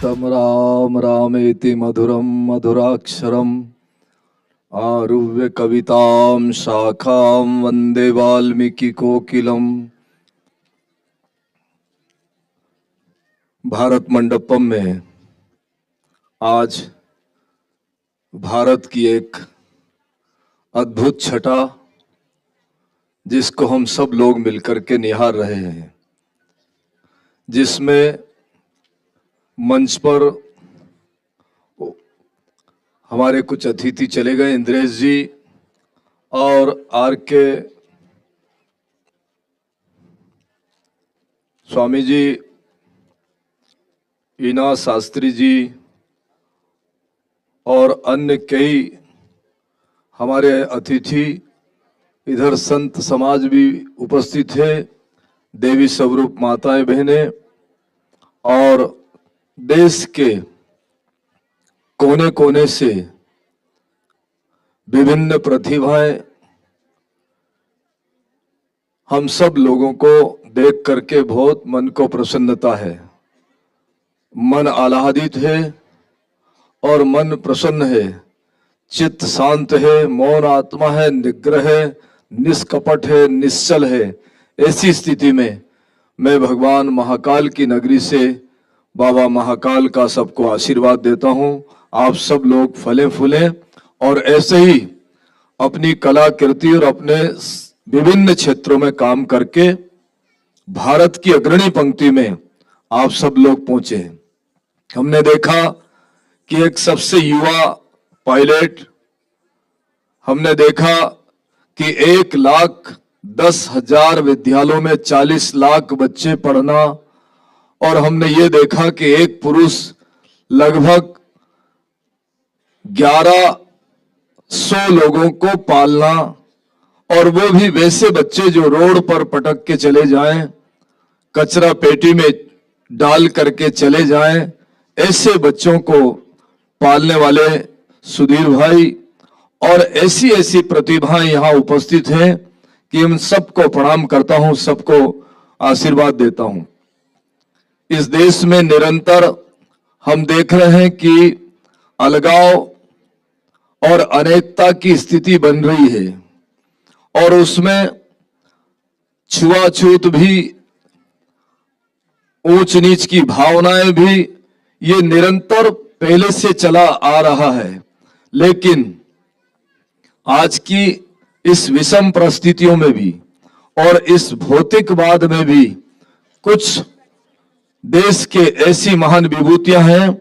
अच्युतं राम रामेति मधुरं मधुराक्षरम् आरुह्य कवितां शाखां वंदे वाल्मीकि कोकिलम्। भारत मंडपम में आज भारत की एक अद्भुत छटा, जिसको हम सब लोग मिलकर के निहार रहे हैं, जिसमें मंच पर हमारे कुछ अतिथि चले गए, इंद्रेश जी और आर के स्वामी जी, ईना शास्त्री जी और अन्य कई हमारे अतिथि, इधर संत समाज भी उपस्थित है, देवी स्वरूप माताएं बहनें और देश के कोने कोने से विभिन्न प्रतिभाएं हम सब लोगों को देख करके बहुत मन को प्रसन्नता है, मन आह्लादित है और मन प्रसन्न है, चित्त शांत है, मौन आत्मा है, निग्रह है, निष्कपट है, निश्चल है। ऐसी स्थिति में मैं भगवान महाकाल की नगरी से बाबा महाकाल का सबको आशीर्वाद देता हूं। आप सब लोग फले फूले और ऐसे ही अपनी कला कृति और अपने विभिन्न क्षेत्रों में काम करके भारत की अग्रणी पंक्ति में आप सब लोग पहुंचे। हमने देखा कि एक सबसे युवा पायलट, हमने देखा कि 1,10,000 विद्यालयों में 40 लाख बच्चे पढ़ना, और हमने ये देखा कि एक पुरुष लगभग 1100 लोगों को पालना, और वो भी वैसे बच्चे जो रोड पर पटक के चले जाएं, कचरा पेटी में डाल करके चले जाएं, ऐसे बच्चों को पालने वाले सुधीर भाई और ऐसी ऐसी प्रतिभाएं यहाँ उपस्थित हैं कि हम सबको प्रणाम करता हूं, सबको आशीर्वाद देता हूं। इस देश में निरंतर हम देख रहे हैं कि अलगाव और अनेकता की स्थिति बन रही है, और उसमें छुआछूत भी, ऊंच नीच की भावनाएं भी, ये निरंतर पहले से चला आ रहा है। लेकिन आज की इस विषम परिस्थितियों में भी और इस भौतिकवाद में भी कुछ देश के ऐसी महान विभूतियां हैं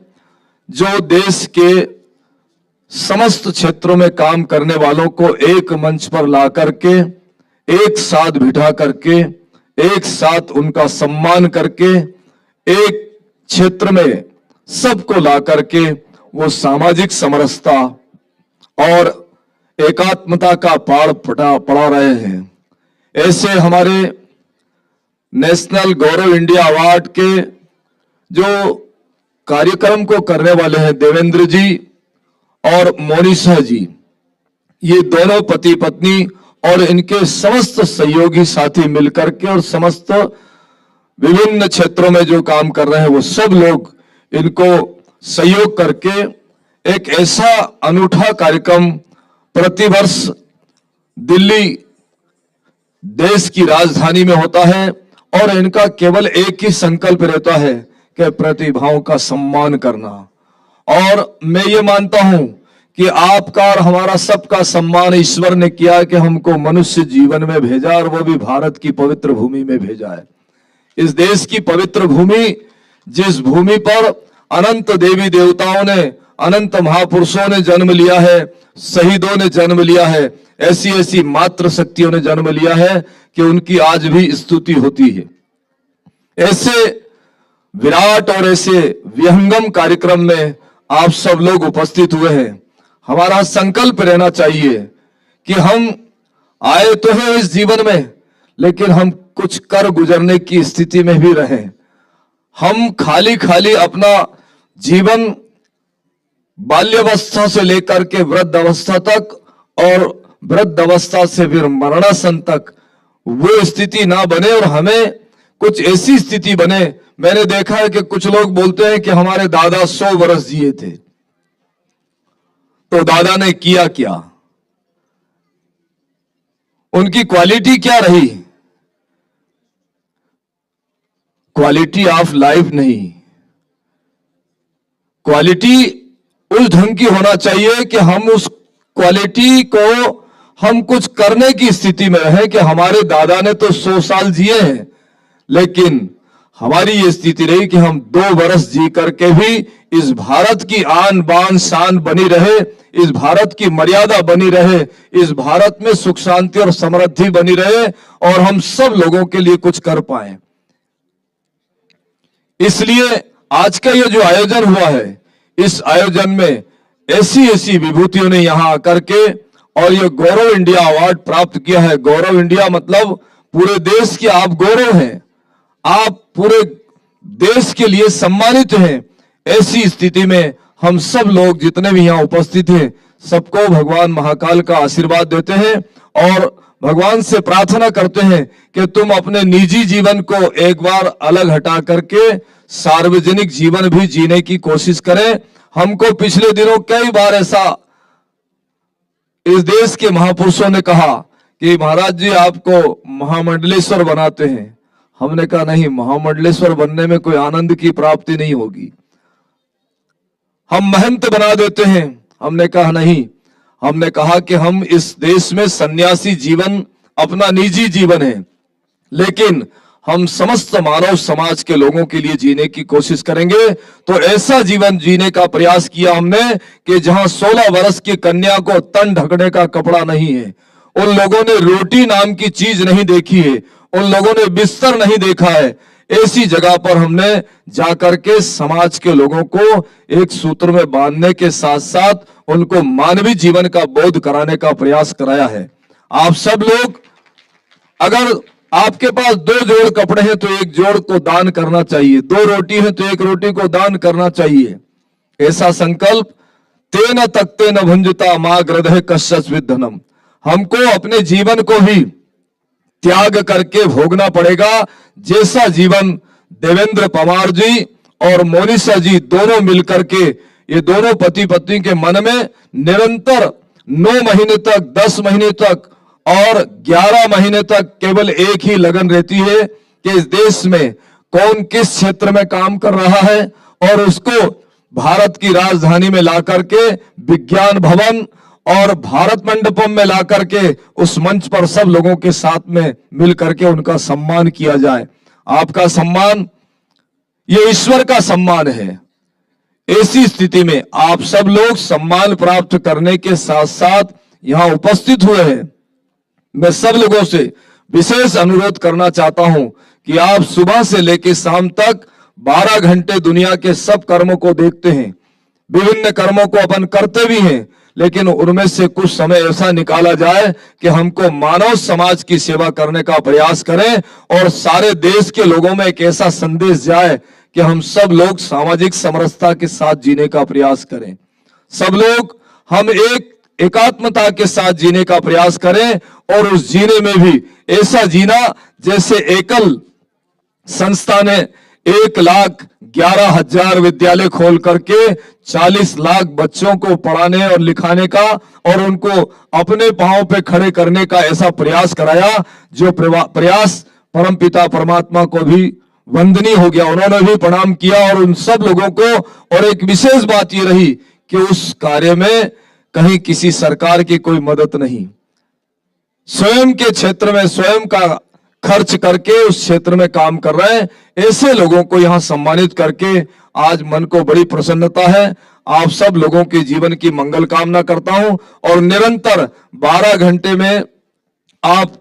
जो देश के समस्त क्षेत्रों में काम करने वालों को एक मंच पर ला करके, एक साथ बिठा करके, एक साथ उनका सम्मान करके, एक क्षेत्र में सबको ला करके वो सामाजिक समरसता और एकात्मता का पाठ पढ़ा रहे हैं। ऐसे हमारे नेशनल गौरव इंडिया अवार्ड के जो कार्यक्रम को करने वाले हैं देवेंद्र जी और मोनिशा जी, ये दोनों पति पत्नी और इनके समस्त सहयोगी साथी मिलकर के और समस्त विभिन्न क्षेत्रों में जो काम कर रहे हैं, वो सब लोग इनको सहयोग करके एक ऐसा अनूठा कार्यक्रम प्रतिवर्ष दिल्ली देश की राजधानी में होता है, और इनका केवल एक ही संकल्प रहता है कि प्रतिभाओं का सम्मान करना। और मैं ये मानता हूं कि आपका और हमारा सबका सम्मान ईश्वर ने किया कि हमको मनुष्य जीवन में भेजा, और वो भी भारत की पवित्र भूमि में भेजा है। इस देश की पवित्र भूमि, जिस भूमि पर अनंत देवी देवताओं ने, अनंत महापुरुषों ने जन्म लिया है, शहीदों ने जन्म लिया है, ऐसी ऐसी मात्र शक्तियों ने जन्म लिया है कि उनकी आज भी स्तुति होती है। ऐसे विराट और ऐसे विहंगम कार्यक्रम में आप सब लोग उपस्थित हुए हैं। हमारा संकल्प रहना चाहिए कि हम आए तो हैं इस जीवन में, लेकिन हम कुछ कर गुजरने की स्थिति में भी रहें। हम खाली खाली अपना जीवन बाल्यावस्था से लेकर के वृद्ध अवस्था तक और वृद्ध अवस्था से फिर मरणासन तक वो स्थिति ना बने, और हमें कुछ ऐसी स्थिति बने। मैंने देखा है कि कुछ लोग बोलते हैं कि हमारे दादा 100 वर्ष जिए थे, तो दादा ने किया क्या, उनकी क्वालिटी क्या रही? क्वालिटी ऑफ लाइफ नहीं, क्वालिटी उस ढंग की होना चाहिए कि हम उस क्वालिटी को हम कुछ करने की स्थिति में रहे कि हमारे दादा ने तो 100 साल जिए हैं, लेकिन हमारी ये स्थिति रही कि हम 2 वर्ष जी करके भी इस भारत की आन बान शान बनी रहे, इस भारत की मर्यादा बनी रहे, इस भारत में सुख शांति और समृद्धि बनी रहे और हम सब लोगों के लिए कुछ कर पाए। इसलिए आज का ये जो आयोजन हुआ है, इस आयोजन में ऐसी ऐसी विभूतियों ने यहां आकर के और ये गौरव इंडिया अवार्ड प्राप्त किया है। गौरव इंडिया मतलब पूरे देश के आप गौरव हैं, आप पूरे देश के लिए सम्मानित हैं। ऐसी स्थिति में हम सब लोग जितने भी यहां उपस्थित हैं, सबको भगवान महाकाल का आशीर्वाद देते हैं और भगवान से प्रार्थना करते हैं कि तुम अपने निजी जीवन को एक बार अलग हटा करके सार्वजनिक जीवन भी जीने की कोशिश करें। हमको पिछले दिनों कई बार ऐसा इस देश के महापुरुषों ने कहा कि महाराज जी आपको महामंडलेश्वर बनाते हैं। हमने कहा नहीं, महामंडलेश्वर बनने में कोई आनंद की प्राप्ति नहीं होगी। हम महंत बना देते हैं। हमने कहा नहीं, हमने कहा कि हम इस देश में सन्यासी जीवन अपना निजी जीवन है, लेकिन हम समस्त मानव समाज के लोगों के लिए जीने की कोशिश करेंगे। तो ऐसा जीवन जीने का प्रयास किया हमने कि जहां 16 वर्ष की कन्या को तन ढकने का कपड़ा नहीं है, उन लोगों ने रोटी नाम की चीज नहीं देखी है, उन लोगों ने बिस्तर नहीं देखा है। ऐसी जगह पर हमने जाकर के समाज के लोगों को एक सूत्र में बांधने के साथ साथ उनको मानवीय जीवन का बोध कराने का प्रयास कराया है। आप सब लोग, अगर आपके पास 2 जोड़ कपड़े हैं तो 1 जोड़ को दान करना चाहिए, 2 रोटी है तो 1 रोटी को दान करना चाहिए। ऐसा संकल्प तेन तकते न भुंजता मां ग्रदह कश्यच विद्धनम, हमको अपने जीवन को भी त्याग करके भोगना पड़ेगा। जैसा जीवन देवेंद्र पवार जी और मोनिशा जी दोनों मिलकर के, ये दोनों पति पत्नी के मन में निरंतर 9 महीने तक, 10 महीने तक और 11 महीने तक केवल एक ही लगन रहती है कि इस देश में कौन किस क्षेत्र में काम कर रहा है और उसको भारत की राजधानी में लाकर के विज्ञान भवन और भारत मंडपम में लाकर के उस मंच पर सब लोगों के साथ में मिल करके उनका सम्मान किया जाए। आपका सम्मान ये ईश्वर का सम्मान है। ऐसी स्थिति में आप सब लोग सम्मान प्राप्त करने के साथ साथ यहां उपस्थित हुए हैं। मैं सब लोगों से विशेष अनुरोध करना चाहता हूं कि आप सुबह से लेकर शाम तक 12 घंटे दुनिया के सब कर्मों को देखते हैं, विभिन्न कर्मों को अपन करते भी हैं, लेकिन उनमें से कुछ समय ऐसा निकाला जाए कि हमको मानव समाज की सेवा करने का प्रयास करें और सारे देश के लोगों में एक ऐसा संदेश जाए कि हम सब लोग सामाजिक समरसता के साथ जीने का प्रयास करें। सब लोग हम एकात्मता के साथ जीने का प्रयास करें और उस जीने में भी ऐसा जीना जैसे एकल संस्था ने 1,11,000 विद्यालय खोल करके 40 लाख बच्चों को पढ़ाने और लिखाने का और उनको अपने पांव पे खड़े करने का ऐसा प्रयास कराया, जो प्रयास परमपिता परमात्मा को भी वंदनीय हो गया। उन्होंने भी प्रणाम किया और उन सब लोगों को। और एक विशेष बात ये रही कि उस कार्य में कहीं किसी सरकार की कोई मदद नहीं, स्वयं के क्षेत्र में स्वयं का खर्च करके उस क्षेत्र में काम कर रहे हैं। ऐसे लोगों को यहां सम्मानित करके आज मन को बड़ी प्रसन्नता है। आप सब लोगों के जीवन की मंगल कामना करता हूं और निरंतर 12 घंटे में आप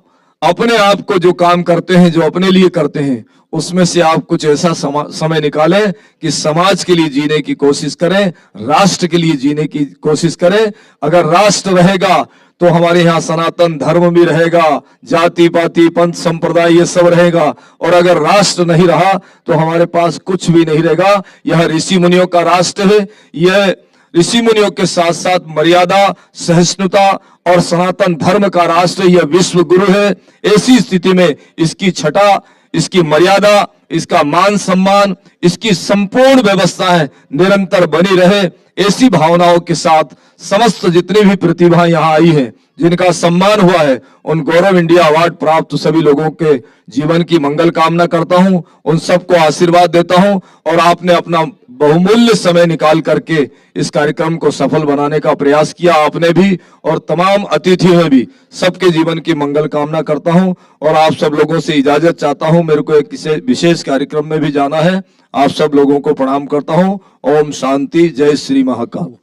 अपने आप को जो काम करते हैं, जो अपने लिए करते हैं, उसमें से आप कुछ ऐसा समय निकालें कि समाज के लिए जीने की कोशिश करें, राष्ट्र के लिए जीने की कोशिश करें। अगर राष्ट्र रहेगा तो हमारे यहाँ सनातन धर्म भी रहेगा, जाति पाति पंथ संप्रदाय ये सब रहेगा। और अगर राष्ट्र नहीं रहा तो हमारे पास कुछ भी नहीं रहेगा। यह ऋषि मुनियों का राष्ट्र है। यह ऋषि मुनियों के साथ साथ मर्यादा, सहिष्णुता और सनातन धर्म का राष्ट्र, यह विश्व गुरु है। ऐसी स्थिति में इसकी छटा इसकी मर्यादा, इसका मान सम्मान, इसकी संपूर्ण व्यवस्थाएं निरंतर बनी रहे, ऐसी भावनाओं के साथ समस्त जितनी भी प्रतिभा यहाँ आई है, जिनका सम्मान हुआ है, उन गौरव इंडिया अवार्ड प्राप्त सभी लोगों के जीवन की मंगल कामना करता हूं, उन सबको आशीर्वाद देता हूं। और आपने अपना बहुमूल्य समय निकाल करके इस कार्यक्रम को सफल बनाने का प्रयास किया, आपने भी और तमाम अतिथियों ने भी, सबके जीवन की मंगल कामना करता हूं। और आप सब लोगों से इजाजत चाहता हूं, मेरे को एक किसी विशेष कार्यक्रम में भी जाना है। आप सब लोगों को प्रणाम करता हूं। ओम शांति, जय श्री महाकाल।